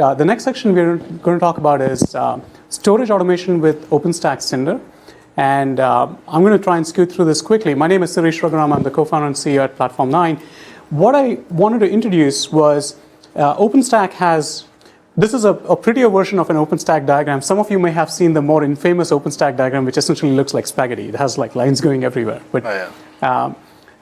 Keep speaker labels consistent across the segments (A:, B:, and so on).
A: the next section we're going to talk about is storage automation with OpenStack Cinder. And I'm going to try and scoot through this quickly. My name is Suresh Raghuram. I'm the co-founder and CEO at Platform9. What I wanted to introduce was OpenStack has, this is a prettier version of an OpenStack diagram. Some of you may have seen the more infamous OpenStack diagram, which essentially looks like spaghetti. It has like lines going everywhere. But,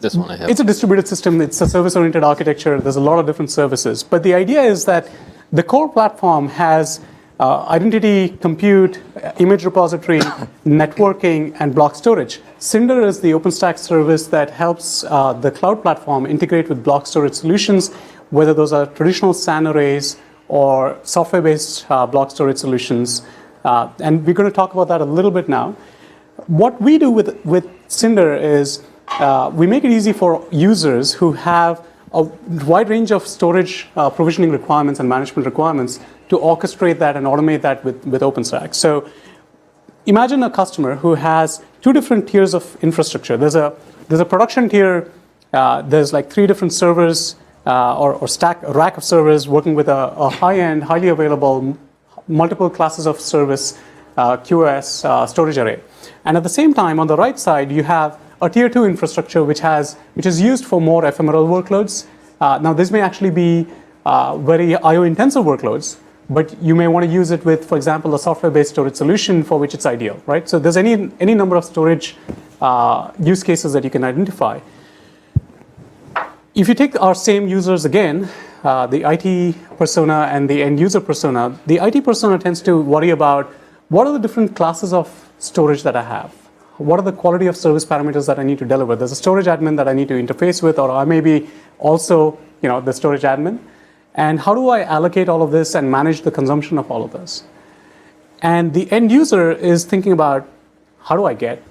B: this one I have.
A: It's a distributed system. It's a service-oriented architecture. There's a lot of different services. But the idea is that the core platform has identity, compute, image repository, networking, and block storage. Cinder is the OpenStack service that helps the cloud platform integrate with block storage solutions, whether those are traditional SAN arrays or software-based block storage solutions. And we're going to talk about that a little bit now. What we do with Cinder is we make it easy for users who have a wide range of storage provisioning requirements and management requirements to orchestrate that and automate that with OpenStack. So imagine a customer who has two different tiers of infrastructure. There's a production tier. There's like 3 different servers or a rack of servers working with a high-end, highly available, multiple classes of service QoS storage array. And at the same time, on the right side, you have a tier 2 infrastructure which is used for more ephemeral workloads. Now, this may actually be very IO-intensive workloads, but you may want to use it with, for example, a software-based storage solution for which it's ideal, right? So there's any number of storage use cases that you can identify. If you take our same users again, the IT persona and the end user persona, the IT persona tends to worry about what are the different classes of storage that I have? What are the quality of service parameters that I need to deliver? There's a storage admin that I need to interface with, or I may be also, the storage admin. And how do I allocate all of this and manage the consumption of all of this? And the end user is thinking about, how do I get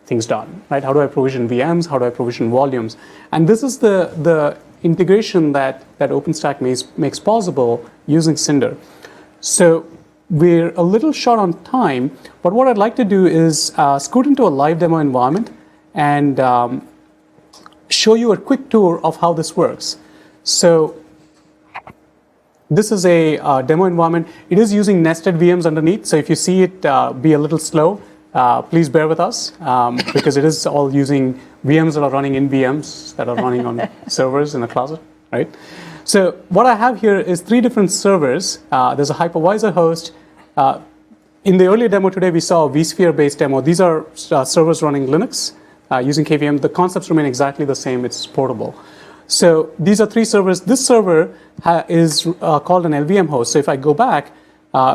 A: things done, right? How do I provision VMs? How do I provision volumes? And this is the integration that OpenStack makes possible using Cinder. So we're a little short on time, but what I'd like to do is scoot into a live demo environment and show you a quick tour of how this works. So this is a demo environment. It is using nested VMs underneath, so if you see it be a little slow, please bear with us, because it is all using VMs that are running in VMs that are running on servers in a closet, right? So what I have here is 3 different servers. There's a hypervisor host. In the earlier demo today, we saw a vSphere-based demo. These are servers running Linux using KVM. The concepts remain exactly the same. It's portable. So these are 3 servers. This server is called an LVM host. So if I go back,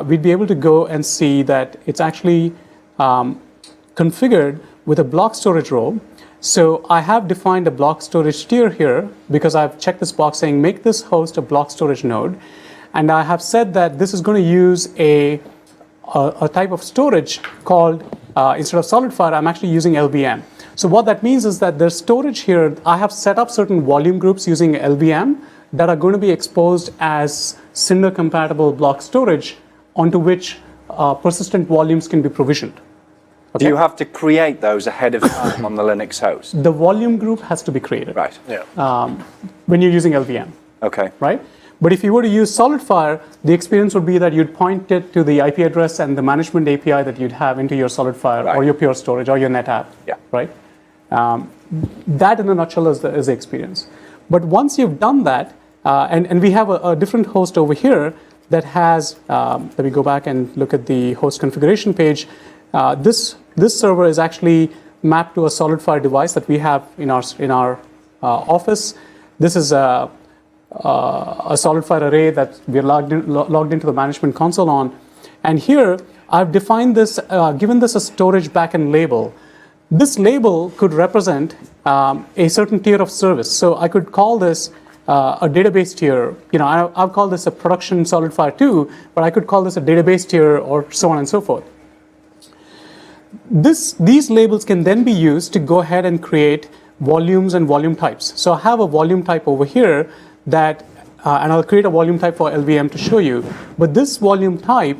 A: we'd be able to go and see that it's actually configured with a block storage role. So I have defined a block storage tier here because I've checked this box saying make this host a block storage node. And I have said that this is going to use a type of storage called, instead of SolidFire, I'm actually using LVM. So what that means is that there's storage here. I have set up certain volume groups using LVM that are going to be exposed as Cinder-compatible block storage onto which persistent volumes can be provisioned.
C: Okay. Do you have to create those ahead of time on the Linux host?
A: The volume group has to be created.
C: Right.
A: Yeah. When you're using LVM.
C: Okay.
A: Right? But if you were to use SolidFire, the experience would be that you'd point it to the IP address and the management API that you'd have into your SolidFire or your Pure Storage or your NetApp. Yeah. Right? That in a nutshell is the experience. But once you've done that, and we have a different host over here that has, let me go back and look at the host configuration page. This server is actually mapped to a SolidFire device that we have in our office. This is a SolidFire array that we're logged into the management console on. And here, I've defined this, given this a storage backend label. This label could represent a certain tier of service. So I could call this a database tier. I've called this a production SolidFire 2, but I could call this a database tier or so on and so forth. These labels can then be used to go ahead and create volumes and volume types. So I have a volume type over here that, and I'll create a volume type for LVM to show you. But this volume type,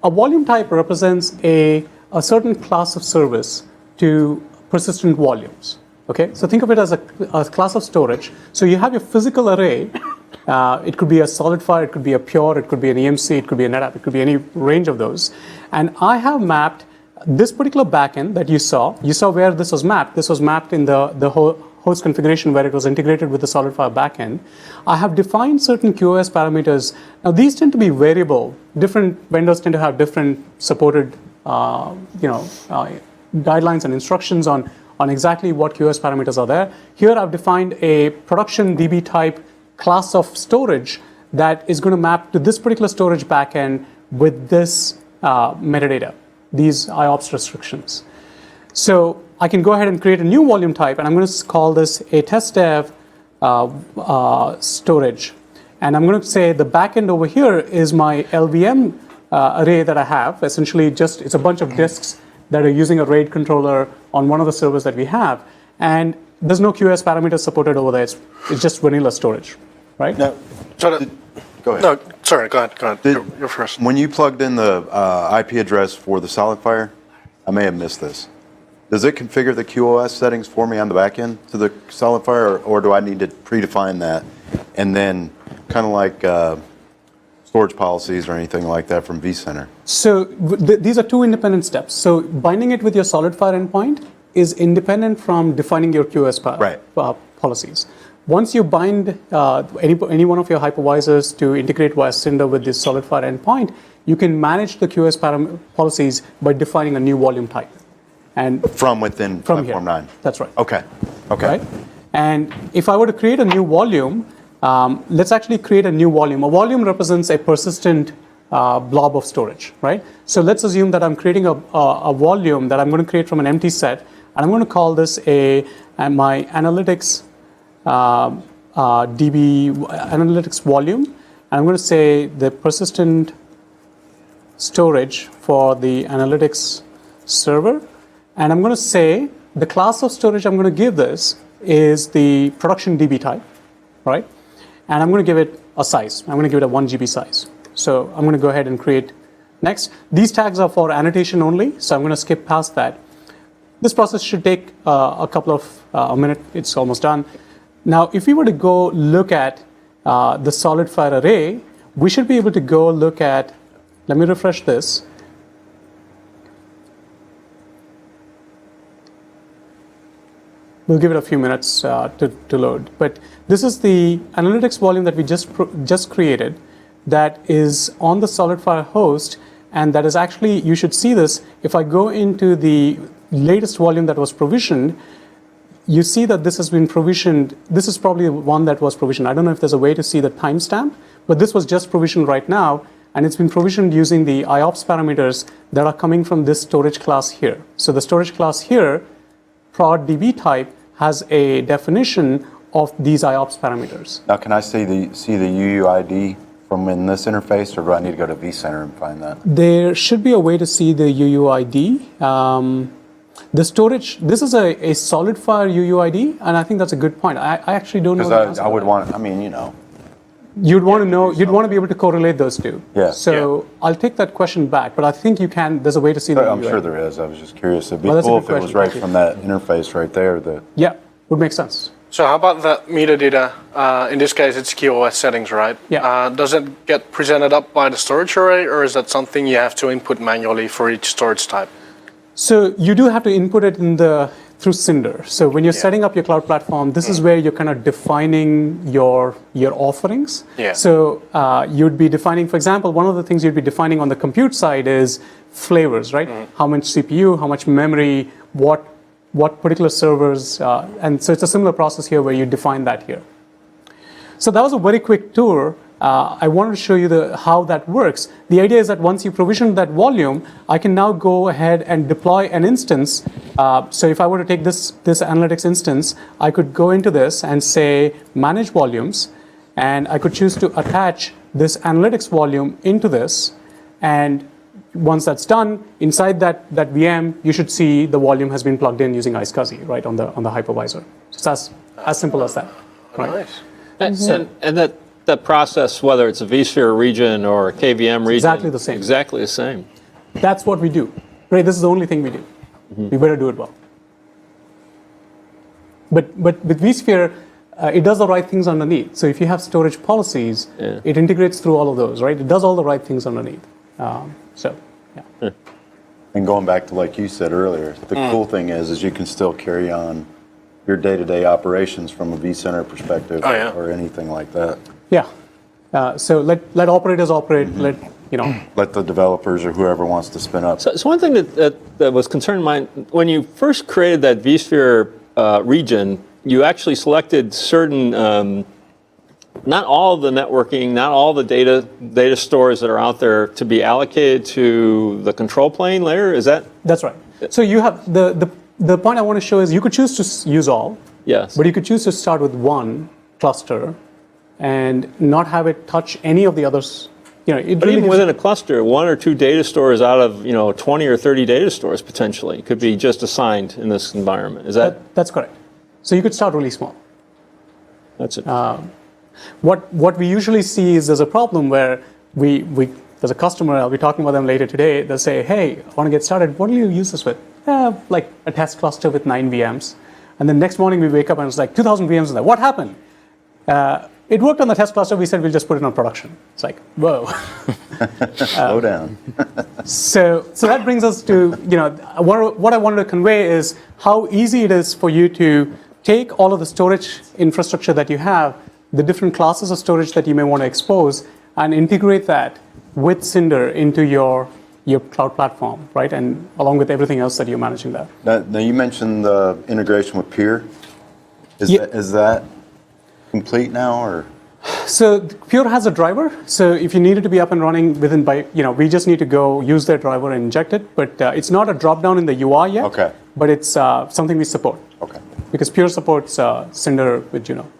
A: a volume type represents a certain class of service to persistent volumes. Okay, so think of it as a class of storage. So you have your physical array, It could be a solid file, it could be a pure, it could be an EMC, it could be a NetApp, it could be any range of those. And I have mapped this particular backend that you saw where this was mapped. This was mapped in the host configuration where it was integrated with the solid file backend. I have defined certain QoS parameters. Now these tend to be variable. Different vendors tend to have different supported guidelines and instructions on exactly what QoS parameters are there. Here I've defined a production DB type class of storage that is going to map to this particular storage backend with this metadata, these IOPS restrictions. So I can go ahead and create a new volume type, and I'm going to call this a test dev storage. And I'm going to say the backend over here is my LVM array that I have. Essentially, it's a bunch of disks that are using a RAID controller on one of the servers that we have. And there's no QoS parameters supported over there. It's just vanilla storage, right?
D: No.
E: So
D: Go ahead.
E: No, sorry, go ahead. You're first.
D: When you plugged in the IP address for the SolidFire, I may have missed this. Does it configure the QoS settings for me on the back end to the SolidFire, or do I need to predefine that and then kind of like storage policies or anything like that from vCenter?
A: So these are two independent steps. So binding it with your SolidFire endpoint is independent from defining your QoS policies. Once you bind any one of your hypervisors to integrate via Cinder with this SolidFire endpoint, you can manage the QoS policies by defining a new volume type. And
D: from within Platform 9?
A: That's right.
D: Okay.
A: Right? And if I were to create a new volume, let's actually create a new volume. A volume represents a persistent blob of storage, right? So let's assume that I'm creating a volume that I'm going to create from an empty set, and I'm going to call this my analytics DB analytics volume. And I'm going to say the persistent storage for the analytics server. And I'm going to say the class of storage I'm going to give this is the production DB type, right? And I'm going to give it a size. I'm going to give it a 1 GB size. So I'm going to go ahead and create next. These tags are for annotation only, so I'm going to skip past that. This process should take a couple of a minute. It's almost done. Now, if we were to go look at the SolidFire array, we should be able to go look at, let me refresh this. We'll give it a few minutes to load. But this is the analytics volume that we just created that is on the SolidFire host, and that is actually, you should see this, if I go into the latest volume that was provisioned, you see that this has been provisioned. This is probably the one that was provisioned. I don't know if there's a way to see the timestamp, but this was just provisioned right now, and it's been provisioned using the IOPS parameters that are coming from this storage class here. So the storage class here, prod DB type, has a definition of these IOPS parameters.
D: Now, can I see the UUID from in this interface, or do I need to go to vCenter and find that?
A: There should be a way to see the UUID. The storage, this is a SolidFire UUID, and I think that's a good point. I actually don't know.
D: Because I would want,
A: You'd want to know, you'd want to be able to correlate those two.
D: Yeah.
A: So I'll take that question back, but I think you can, there's a way to see the
D: I'm
A: UUID.
D: sure there is. I was just curious. It'd be
A: Well, that's a
D: cool
A: good
D: if it was
A: question.
D: right from that interface right there.
A: Yeah, would make sense.
E: So how about that metadata? In this case, it's QoS settings, right?
A: Yeah.
E: Does it get presented up by the storage array, or is that something you have to input manually for each storage type?
A: So you do have to input it through Cinder. So when you're setting up your cloud platform, this is where you're kind of defining your offerings.
E: Yeah.
A: So you'd be defining, for example, one of the things you'd be defining on the compute side is flavors, right? How much CPU, how much memory, what particular servers, and so it's a similar process here where you define that here. So that was a very quick tour. I wanted to show you how that works. The idea is that once you provision that volume, I can now go ahead and deploy an instance. So if I were to take this analytics instance, I could go into this and say manage volumes, and I could choose to attach this analytics volume into this. And once that's done, inside that VM, you should see the volume has been plugged in using iSCSI, right, on the hypervisor. So it's as simple as that. Right?
E: Nice.
B: And that process, whether it's a vSphere region or a KVM region,
A: exactly the same.
B: Exactly the same.
A: That's what we do. Right? This is the only thing we do. We better do it well. But with vSphere, it does the right things underneath. So if you have storage policies, it integrates through all of those, right? It does all the right things underneath. Yeah.
D: And going back to like you said earlier, the cool thing is you can still carry on your day-to-day operations from a vCenter perspective or anything like that.
A: Yeah. So let operators operate. Let
D: Let the developers or whoever wants to spin up.
B: So one thing that was concerning mine, when you first created that vSphere region, you actually selected certain, not all of the networking, not all the data stores that are out there to be allocated to the control plane layer. Is that?
A: That's right. So you have the point I want to show is you could choose to use all.
B: Yes.
A: But you could choose to start with one cluster and not have it touch any of the others.
B: But even within a cluster, 1 or 2 data stores out of 20 or 30 data stores potentially could be just assigned in this environment. Is that?
A: That's correct. So you could start really small.
B: That's it.
A: What we usually see is there's a problem where there's a customer, I'll be talking about them later today, they'll say, hey, I want to get started, what do you use this with? Like a test cluster with 9 VMs. And then next morning we wake up and it's like 2,000 VMs in there. What happened? It worked on the test cluster, we said we'll just put it on production. It's like, whoa.
D: Slow down.
A: So that brings us to, what I wanted to convey is how easy it is for you to take all of the storage infrastructure that you have, the different classes of storage that you may want to expose, and integrate that with Cinder into your cloud platform, right? And along with everything else that you're managing there.
D: Now you mentioned the integration with Pure. Is that complete now, or?
A: So Pure has a driver. So if you need it to be up and running we just need to go use their driver and inject it. But it's not a drop down in the UI yet.
D: Okay.
A: But it's something we support.
D: Okay.
A: Because Pure supports Cinder with Juno.